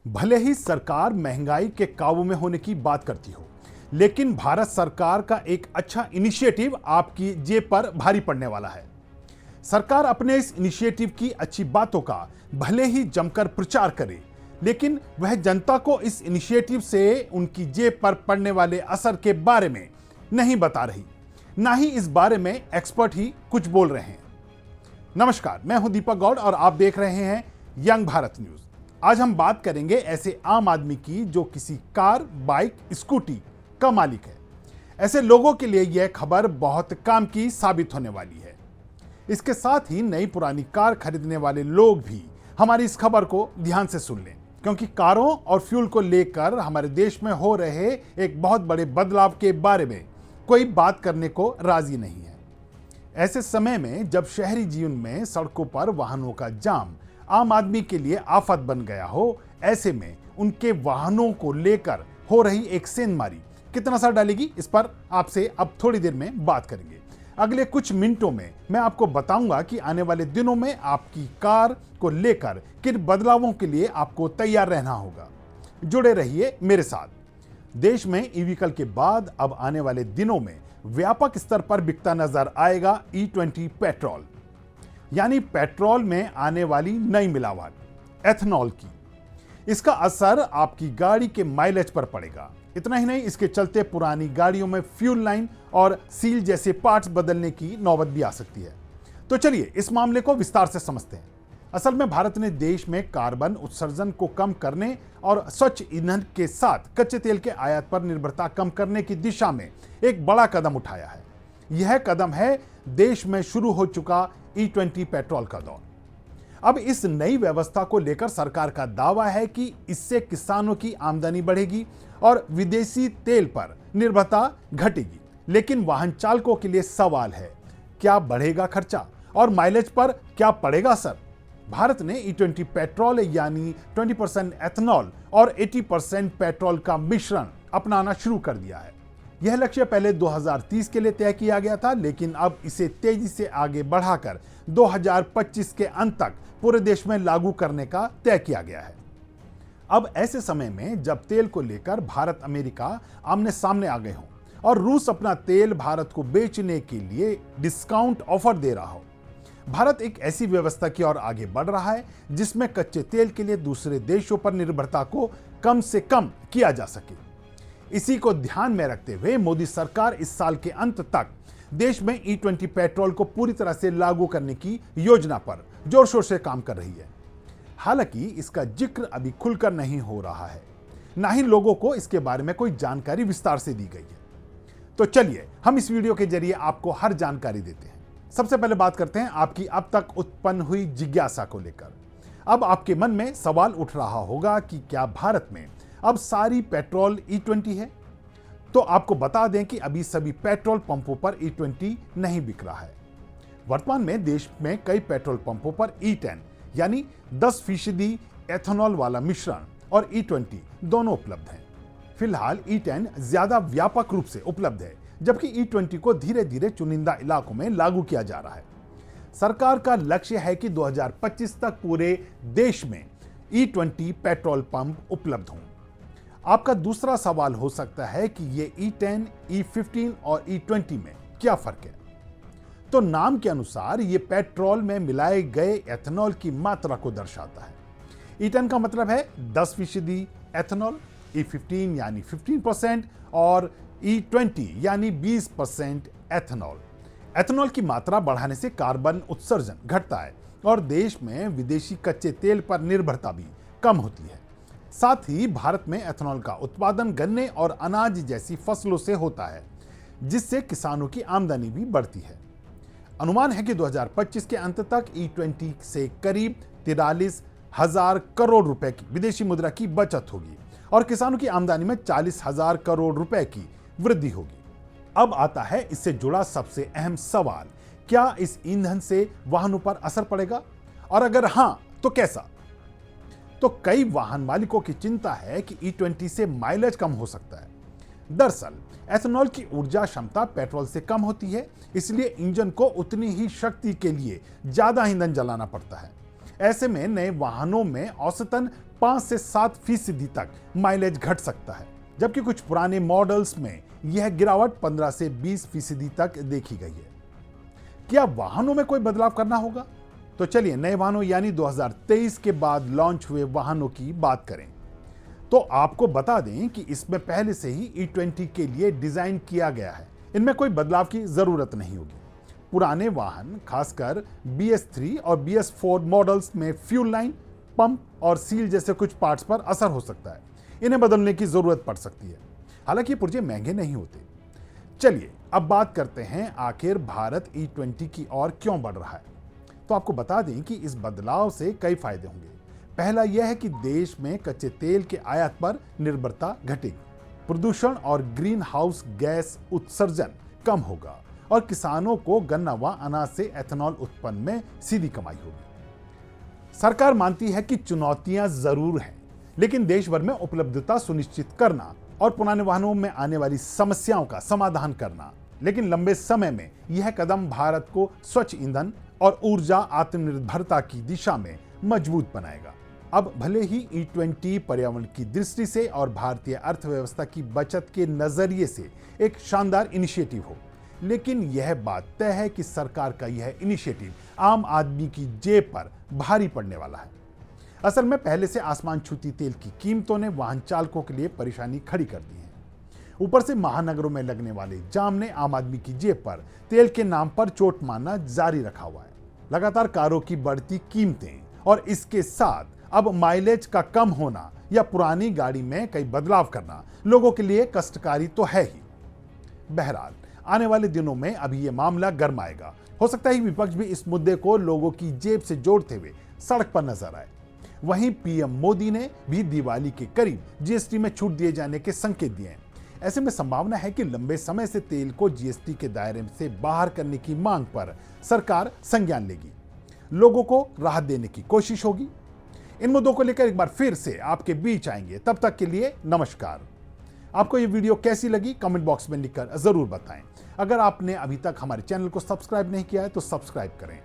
भले ही सरकार महंगाई के काबू में होने की बात करती हो, लेकिन भारत सरकार का एक अच्छा इनिशिएटिव आपकी जेब पर भारी पड़ने वाला है। सरकार अपने इस इनिशिएटिव की अच्छी बातों का भले ही जमकर प्रचार करे, लेकिन वह जनता को इस इनिशिएटिव से उनकी जेब पर पड़ने वाले असर के बारे में नहीं बता रही। ना ही इस बारे में एक्सपर्ट ही कुछ बोल रहे हैं। नमस्कार, मैं हूं दीपक गौड़ और आप देख रहे हैं यंग भारत न्यूज। आज हम बात करेंगे ऐसे आम आदमी की जो किसी कार, बाइक, स्कूटी का मालिक है। ऐसे लोगों के लिए यह खबर बहुत काम की साबित होने वाली है। इसके साथ ही नई पुरानी कार खरीदने वाले लोग भी हमारी इस खबर को ध्यान से सुन लें, क्योंकि कारों और फ्यूल को लेकर हमारे देश में हो रहे एक बहुत बड़े बदलाव के बारे में कोई बात करने को राजी नहीं है। ऐसे समय में जब शहरी जीवन में सड़कों पर वाहनों का जाम आम आदमी के लिए आफत बन गया हो, ऐसे में उनके वाहनों को लेकर हो रही एक सेंधमारी कितना असर डालेगी, इस पर आपसे अब थोड़ी देर में बात करेंगे। अगले कुछ मिनटों में मैं आपको बताऊंगा कि आने वाले दिनों में आपकी कार को लेकर किन बदलावों के लिए आपको तैयार रहना होगा। जुड़े रहिए मेरे साथ। देश में ई व्हीकल के बाद अब आने वाले दिनों में व्यापक स्तर पर बिकता नजर आएगा E20 पेट्रोल, यानी पेट्रोल में आने वाली नई मिलावट एथनॉल की। इसका असर आपकी गाड़ी के माइलेज पर पड़ेगा। इतना ही नहीं, इसके चलते पुरानी गाड़ियों में फ्यूल लाइन और सील जैसे पार्ट्स बदलने की नौबत भी आ सकती है। तो चलिए इस मामले को विस्तार से समझते हैं। असल में भारत ने देश में कार्बन उत्सर्जन को कम करने और स्वच्छ ईंधन के साथ कच्चे तेल के आयात पर निर्भरता कम करने की दिशा में एक बड़ा कदम उठाया है। यह कदम है देश में शुरू हो चुका E20 पेट्रोल का दौर। अब इस नई व्यवस्था को लेकर सरकार का दावा है कि इससे किसानों की आमदनी बढ़ेगी और विदेशी तेल पर निर्भरता घटेगी। लेकिन वाहन चालकों के लिए सवाल है, क्या बढ़ेगा खर्चा और माइलेज पर क्या पड़ेगा असर? भारत ने E20 पेट्रोल यानी 20% एथनॉल और 80% पेट्रोल का मिश्रण अपनाना शुरू कर दिया है। यह लक्ष्य पहले 2030 के लिए तय किया गया था, लेकिन अब इसे तेजी से आगे बढ़ाकर 2025 के अंत तक पूरे देश में लागू करने का तय किया गया है। अब ऐसे समय में जब तेल को लेकर भारत अमेरिका आमने सामने आ गए हों और रूस अपना तेल भारत को बेचने के लिए डिस्काउंट ऑफर दे रहा हो, भारत एक ऐसी व्यवस्था की ओर आगे बढ़ रहा है जिसमें कच्चे तेल के लिए दूसरे देशों पर निर्भरता को कम से कम किया जा सके। इसी को ध्यान में रखते हुए मोदी सरकार इस साल के अंत तक देश में E20 पेट्रोल को पूरी तरह से लागू करने की योजना पर जोर शोर से काम कर रही है। हालांकि इसका जिक्र अभी खुलकर नहीं हो रहा है, ना ही लोगों को इसके बारे में कोई जानकारी विस्तार से दी गई है। तो चलिए हम इस वीडियो के जरिए आपको हर जानकारी देते हैं। सबसे पहले बात करते हैं आपकी अब तक उत्पन्न हुई जिज्ञासा को लेकर। अब आपके मन में सवाल उठ रहा होगा कि क्या भारत में अब सारी पेट्रोल E20 है? तो आपको बता दें कि अभी सभी पेट्रोल पंपों पर E20 नहीं बिक रहा है। वर्तमान में देश में कई पेट्रोल पंपों पर E10 यानी 10% एथनॉल वाला मिश्रण और E20 दोनों उपलब्ध हैं। फिलहाल E10 ज्यादा व्यापक रूप से उपलब्ध है, जबकि E20 को धीरे धीरे चुनिंदा इलाकों में लागू किया जा रहा है। सरकार का लक्ष्य है कि 2025 तक पूरे देश में E20 पेट्रोल पंप उपलब्ध हों। आपका दूसरा सवाल हो सकता है कि ये E10, E15 और E20 में क्या फर्क है? तो नाम के अनुसार ये पेट्रोल में मिलाए गए एथनॉल की मात्रा को दर्शाता है। E10 का मतलब है 10% एथनॉल, E15 यानी 15% और E20 यानी 20% एथनॉल। एथनॉल की मात्रा बढ़ाने से कार्बन उत्सर्जन घटता है और देश में विदेशी कच्चे तेल पर निर्भरता भी कम होती है। साथ ही भारत में एथनॉल का उत्पादन गन्ने और अनाज जैसी फसलों से होता है, जिससे किसानों की आमदनी भी बढ़ती है। अनुमान है कि 2025 के अंत तक E20 से करीब 43,000 करोड़ रुपए की विदेशी मुद्रा की बचत होगी और किसानों की आमदनी में 40,000 करोड़ रुपए की वृद्धि होगी। अब आता है इससे जुड़ा सबसे अहम सवाल, क्या इस ईंधन से वाहनों पर असर पड़ेगा और अगर हां तो कैसा? तो कई वाहन मालिकों की चिंता है कि E20 से माइलेज कम हो सकता है। दरअसल एथनॉल की ऊर्जा क्षमता पेट्रोल से कम होती है, इसलिए इंजन को उतनी ही शक्ति के लिए ज्यादा ईंधन जलाना पड़ता है। ऐसे में नए वाहनों में औसतन 5 से 7% तक माइलेज घट सकता है, जबकि कुछ पुराने मॉडल्स में यह गिरावट 15 से 20% तक देखी गई है। क्या वाहनों में कोई बदलाव करना होगा? तो चलिए नए वाहनों यानी 2023 के बाद लॉन्च हुए वाहनों की बात करें। तो आपको बता दें कि इसमें पहले से ही E20 के लिए डिजाइन किया गया है, इनमें कोई बदलाव की जरूरत नहीं होगी। पुराने वाहन खासकर BS3 और BS4 मॉडल्स में फ्यूल लाइन, पंप और सील जैसे कुछ पार्ट्स पर असर हो सकता है, इन्हें बदलने की जरूरत पड़ सकती है। हालांकि ये पुर्जे महंगे नहीं होते। चलिए अब बात करते हैं आखिर भारत E20 की ओर क्यों बढ़ रहा है। तो आपको बता दें कि इस बदलाव से कई फायदे होंगे। पहला यह है कि देश में कच्चे तेल के आयात पर निर्भरता घटेगी, प्रदूषण और ग्रीन हाउस गैस उत्सर्जन कम होगा और किसानों को गन्ना व अनाज से एथेनॉल उत्पन्न में सीधी कमाई होगी। सरकार मानती है कि चुनौतियां जरूर हैं, लेकिन देश भर में उपलब्धता सुनिश्चित करना और पुराने वाहनों में आने वाली समस्याओं का समाधान करना, लेकिन लंबे समय में यह कदम भारत को स्वच्छ ईंधन और ऊर्जा आत्मनिर्भरता की दिशा में मजबूत बनाएगा। अब भले ही E20 पर्यावरण की दृष्टि से और भारतीय अर्थव्यवस्था की बचत के नजरिए से एक शानदार इनिशिएटिव हो, लेकिन यह बात तय है कि सरकार का यह इनिशिएटिव आम आदमी की जेब पर भारी पड़ने वाला है। असल में पहले से आसमान छूती तेल की कीमतों ने वाहन चालकों के लिए परेशानी खड़ी कर दी है। ऊपर से महानगरों में लगने वाले जाम ने आम आदमी की जेब पर तेल के नाम पर चोट मारना जारी रखा हुआ है। लगातार कारों की बढ़ती कीमतें और इसके साथ अब माइलेज का कम होना या पुरानी गाड़ी में कई बदलाव करना लोगों के लिए कष्टकारी तो है ही। बहरहाल आने वाले दिनों में अभी यह मामला गर्म आएगा। हो सकता है विपक्ष भी इस मुद्दे को लोगों की जेब से जोड़ते हुए सड़क पर नजर आए। वहीं पीएम मोदी ने भी दिवाली के करीब जीएसटी में छूट दिए जाने के संकेत दिए हैं। ऐसे में संभावना है कि लंबे समय से तेल को जीएसटी के दायरे से बाहर करने की मांग पर सरकार संज्ञान लेगी, लोगों को राहत देने की कोशिश होगी। इन मुद्दों को लेकर एक बार फिर से आपके बीच आएंगे। तब तक के लिए नमस्कार। आपको ये वीडियो कैसी लगी कमेंट बॉक्स में लिखकर जरूर बताएं। अगर आपने अभी तक हमारे चैनल को सब्सक्राइब नहीं किया है तो सब्सक्राइब करें।